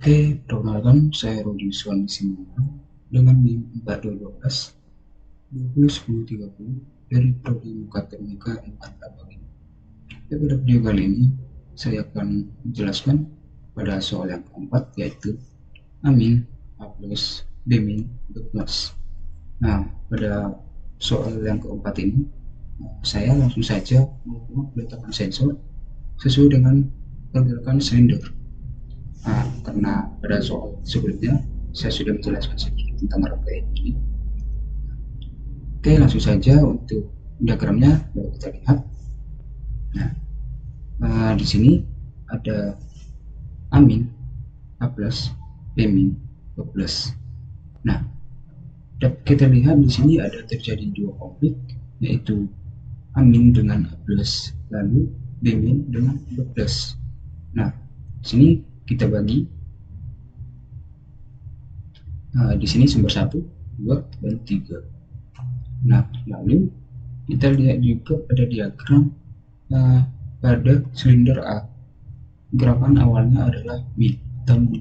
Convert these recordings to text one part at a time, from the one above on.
Oke, perkenalkan saya Rudi Suwandi Simona dengan NIM 4212 dari Prodi Mekatronika 4 Abang. Pada video kali ini saya akan menjelaskan pada soal yang keempat, yaitu Amin, A plus, B min, B plus. Nah, pada soal yang keempat ini saya langsung saja meletakkan sensor sesuai dengan pergerakan silinder. Nah, karena pada soal sebelumnya saya sudah menjelaskan sedikit tentang rangkaian ini. Oke, langsung saja untuk diagramnya dapat kita lihat. Nah, di sini ada Amin, A plus, B min, B plus. Nah, dapat kita lihat di sini ada terjadi dua konflik, yaitu Amin dengan A plus, lalu B min dengan B plus. Nah, di sini kita bagi. Nah, di sini sumber 1, 2, dan 3. Nah, lalu kita lihat juga pada diagram pada silinder A. Gerakan awalnya adalah min atau min.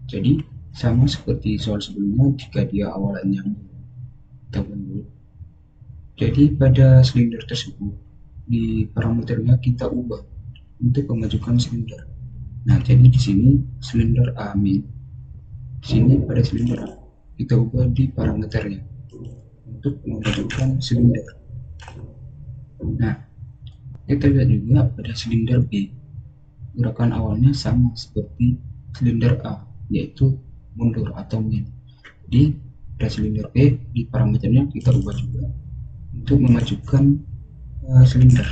Jadi sama seperti soal sebelumnya jika dia awalnya min atau min. Jadi pada silinder tersebut di parameternya kita ubah untuk memajukan silinder. Nah, jadi di sini silinder A min. Di sini pada silinder A kita ubah di parameternya untuk memajukan silinder. Nah, kita lihat juga pada silinder B. Gerakan awalnya sama seperti silinder A, yaitu mundur atau min. Di pada silinder B di parameternya kita ubah juga untuk memajukan silinder.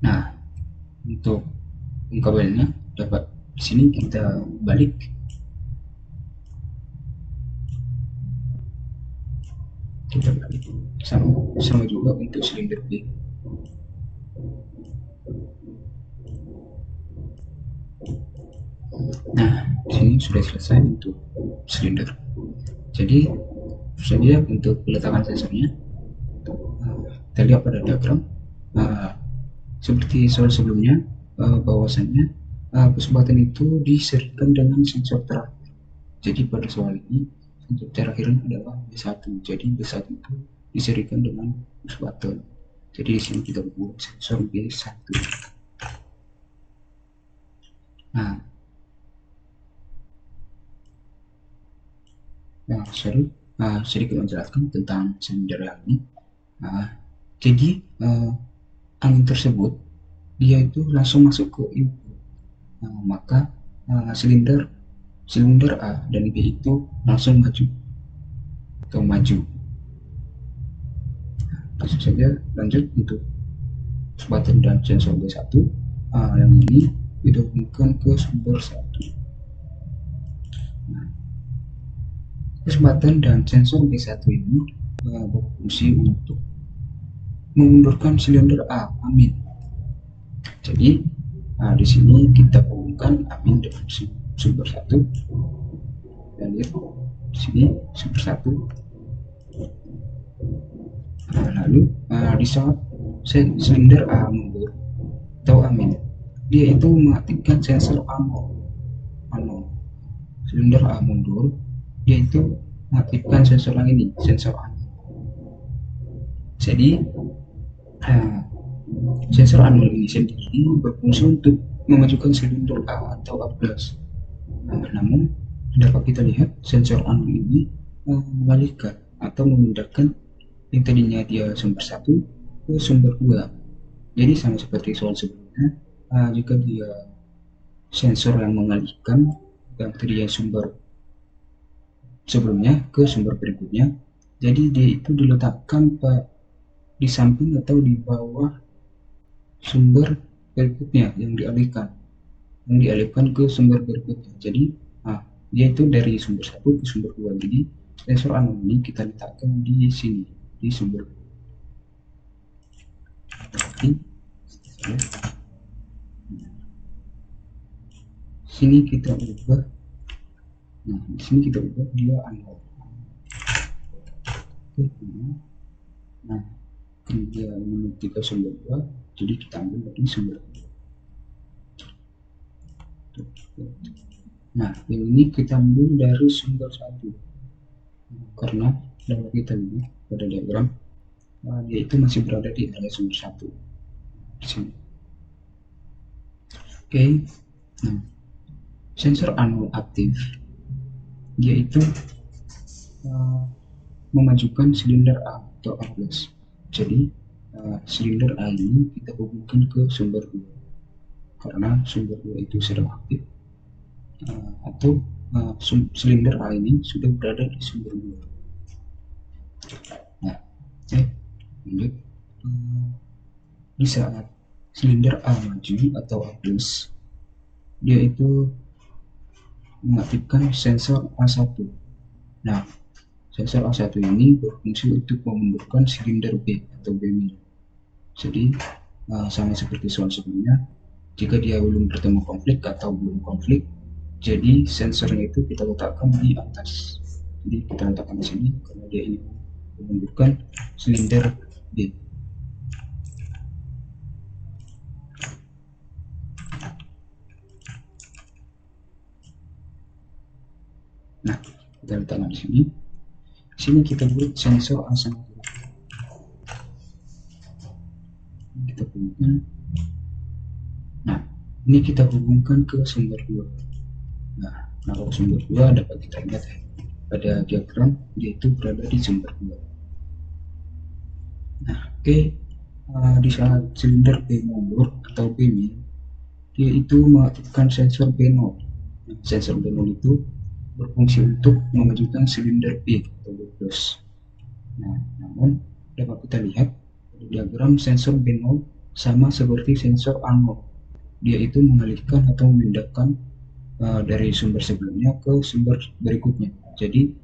Nah, untuk pengkabelannya dapat di sini kita balik. Kita balik sama juga untuk silinder B. Nah, di sini sudah selesai untuk silinder. Jadi saja untuk peletakan sensornya. Kita lihat pada diagram seperti soal sebelumnya, bahwasannya kesempatan itu diserikan dengan sensor terakhir. Jadi pada soal ini sensor terakhir adalah B1. Jadi B1 itu diserikan dengan push button. Jadi di sini kita buat sensor B1. Sedikit menjelaskan tentang silinder ini. Jadi angin tersebut dia itu langsung masuk ke input. Maka silinder A dan B itu langsung maju. Langsung saja lanjut untuk push button dan sensor B1. Yang ini dihubungkan ke sumber 1. Push button dan sensor B1 ini berfungsi untuk memundurkan silinder A, Amin. Jadi di sini kita hubungkan Amin dengan sumber 1. Dan lihat di sini sumber 1. Lalu di saat silinder A mundur atau Amin, dia itu mengaktifkan sensor anon. Silinder A mundur, dia itu mengaktifkan sensor yang ini, sensor anon. Jadi sensor anon ini sendiri berfungsi untuk memajukan silinder A atau A+. Namun dapat kita lihat sensor anon ini mengalihkan atau memindahkan yang tadinya dia sumber 1 ke sumber 2. Jadi sama seperti soal sebelumnya, jika dia sensor yang mengalihkan yang tadinya sumber sebelumnya ke sumber berikutnya, jadi dia itu diletakkan di samping atau di bawah sumber berikutnya yang dialihkan ke sumber berikutnya. Jadi dia itu dari sumber 1 ke sumber 2. Jadi sensor anon ini kita letakkan di sini, di sumber. Sini kita ubah. Nah, di sini kita ubah dia anon. Nah, dia menuju ke sumber 2, jadi kita ambil dari sumber 2. Nah, yang ini kita ambil dari sumber 1 karena dapat kita lihat pada diagram dia itu masih berada di area sumber 1 di sini. Oke, nah sensor anul aktif dia itu memajukan silinder A atau A+. Jadi silinder A ini kita hubungkan ke sumber 2 karena sumber 2 itu sedang aktif, atau silinder A ini sudah berada di sumber 2. Nah, lanjut. Di saat silinder A maju atau A+, dia itu mengaktifkan sensor A1. Nah, sensor A1 ini berfungsi untuk memundurkan silinder B atau B-. Jadi, sama seperti soal sebelumnya, jika dia belum bertemu konflik atau belum konflik, jadi sensornya itu kita letakkan di atas. Jadi kita letakkan di sini karena dia ini memundurkan silinder B. Nah, kita letakkan di sini. Di sini kita buat sensor A1. Kita hubungkan. Nah, ini kita hubungkan ke sumber 2. Nah, kalau sumber 2 dapat kita lihat pada diagram dia itu berada di sumber 2. Nah, oke. Di saat silinder B mundur atau B min, dia itu mengaktifkan sensor B0. Nah, sensor B0 itu berfungsi untuk memajukan silinder B atau B+. Nah, namun dapat kita lihat di diagram sensor B0 sama seperti sensor A0. Dia itu mengalihkan atau memindahkan dari sumber sebelumnya ke sumber berikutnya. Jadi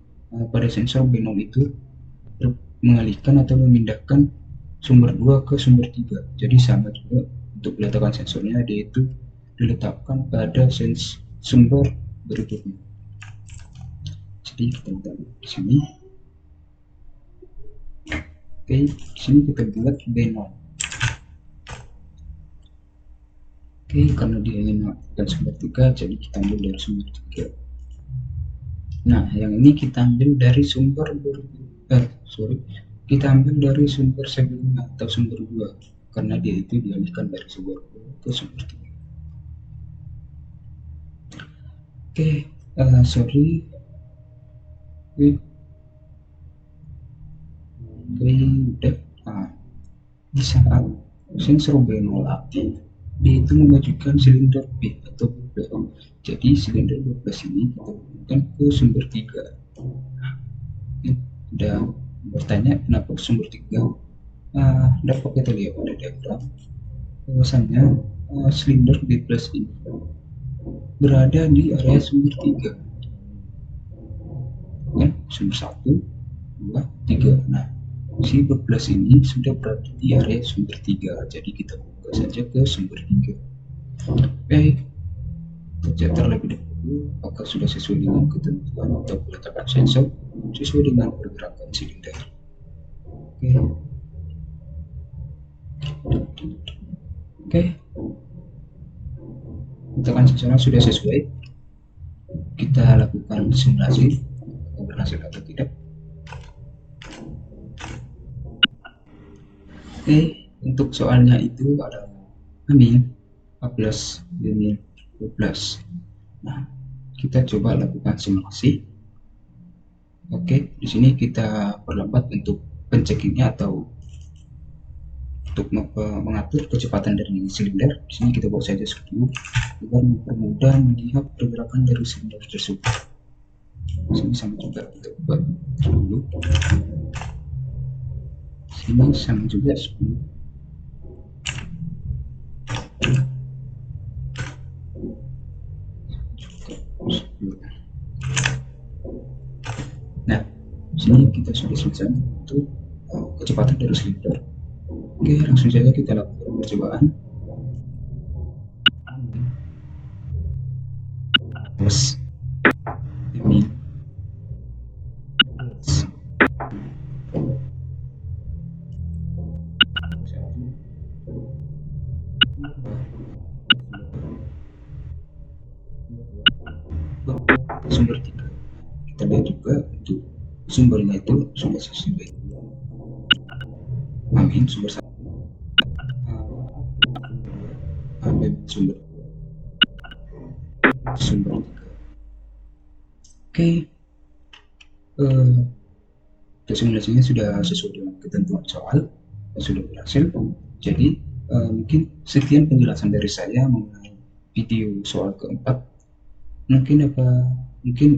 pada sensor B0 itu mengalihkan atau memindahkan sumber 2 ke sumber 3. Jadi sama juga untuk meletakkan sensornya, dia itu diletakkan pada sumber berikutnya. Jadi kita lihat di sini. Oke, di sini kita buat B0. Oke, karena dia ingin mengaktifkan sumber 3, jadi kita ambil dari sumber 3. Nah, yang ini kita ambil dari sumber kita ambil dari sumber sebelumnya atau sumber 2 karena dia itu dialihkan dari sumber 2 ke sumber 3. Oke, sorry. Udah. Di saat sensor B0 aktif, dia itu memajukan silinder B atau B+. Jadi silinder B+ ini kita hubungkan ke sumber 3. Dan bertanya kenapa sumber 3? Dapat kita lihat pada diagram bahwasanya silinder B+ ini berada di area sumber 3. Ya, sumber 1, 2, 3. Nah, si B+ ini sudah berada di area sumber 3, jadi kita buka saja ke sumber 3. Baik, kita cek terlebih dahulu apakah sudah sesuai dengan ketentuan atau peletakan sensor sesuai dengan pergerakan silinder. Oke, letakkan sensornya sudah sesuai. Kita lakukan simulasi apakah berhasil atau tidak. Oke, untuk soalnya itu adalah amin A+, B-, B+. Nah, kita coba lakukan simulasi. Oke, di sini kita perlambat untuk pencekingnya atau untuk mengatur kecepatan dari silinder. Di sini kita bawa saja skru agar mempermudah melihat pergerakan dari silinder tersebut. Di sini sama juga kita buat dulu. Sini sama juga 10. Nah, sini kita sudah selesai untuk kecepatan dari silinder. Oke, langsung saja kita lakukan percobaan. Plus ini. sumber 3. Kita lihat juga untuk sumbernya itu sumber 1 amin sumber 1 amin sumber 3. Oke, simulasinya sudah sesuai dengan ketentuan soal, sudah berhasil. Jadi mungkin sekian penjelasan dari saya mengenai video soal keempat. Mungkin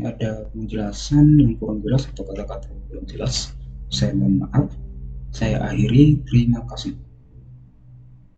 ada penjelasan yang kurang jelas atau kata-kata yang kurang jelas. Saya mohon maaf. Saya akhiri. Terima kasih.